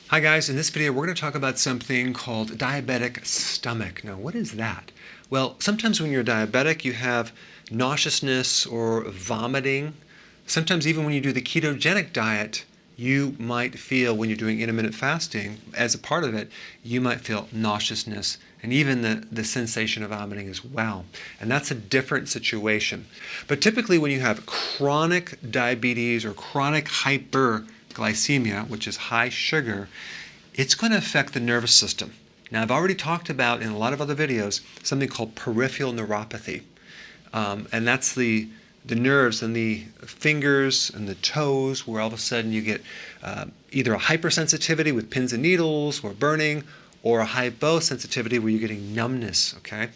Hi guys, in this video we're going to talk about something called diabetic stomach. Now what is that? Well, sometimes when you're diabetic you have nauseousness or vomiting. Sometimes even when you do the ketogenic diet you might feel, when you're doing intermittent fasting, as a part of it, you might feel nauseousness and even the sensation of vomiting as well. And that's a different situation. But typically when you have chronic diabetes or chronic hyperglycemia, which is high sugar, it's going to affect the nervous system. Now I've already talked about in a lot of other videos something called peripheral neuropathy. And that's the nerves in the fingers and the toes where all of a sudden you get either a hypersensitivity with pins and needles or burning, or a hyposensitivity where you're getting numbness, okay?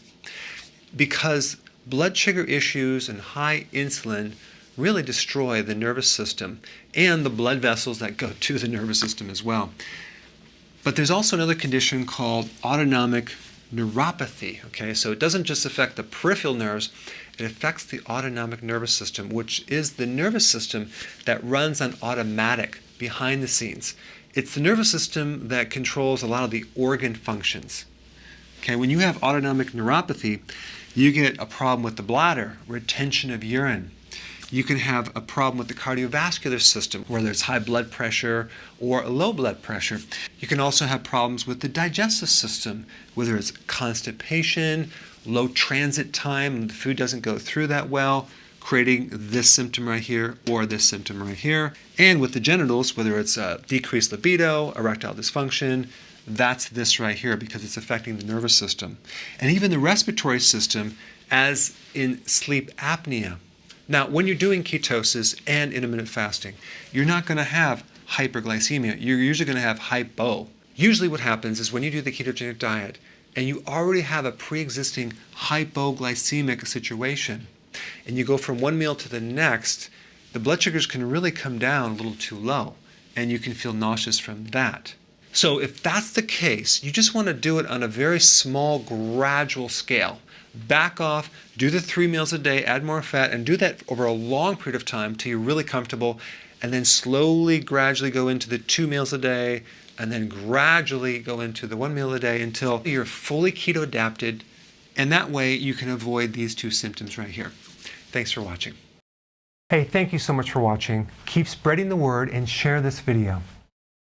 Because blood sugar issues and high insulin really destroy the nervous system and the blood vessels that go to the nervous system as well. But there's also another condition called autonomic neuropathy, okay? So it doesn't just affect the peripheral nerves, it affects the autonomic nervous system, which is the nervous system that runs on automatic behind the scenes. It's the nervous system that controls a lot of the organ functions. Okay, when you have autonomic neuropathy, you get a problem with the bladder, retention of urine. You can have a problem with the cardiovascular system, whether it's high blood pressure or low blood pressure. You can also have problems with the digestive system, whether it's constipation, low transit time, the food doesn't go through that well, creating this symptom right here or this symptom right here. And with the genitals, whether it's decreased libido, erectile dysfunction, that's this right here because it's affecting the nervous system. And even the respiratory system, as in sleep apnea. Now, when you're doing ketosis and intermittent fasting, you're not going to have hyperglycemia. You're usually going to have hypo. Usually what happens is when you do the ketogenic diet and you already have a pre-existing hypoglycemic situation, and you go from one meal to the next, the blood sugars can really come down a little too low, and you can feel nauseous from that. So if that's the case, you just want to do it on a very small, gradual scale. Back off, do the 3 meals a day, add more fat, and do that over a long period of time till you're really comfortable, and then slowly, gradually go into the 2 meals a day, and then gradually go into the 1 meal a day until you're fully keto adapted, and that way you can avoid these 2 symptoms right here. Thanks for watching. Hey, thank you so much for watching. Keep spreading the word and share this video.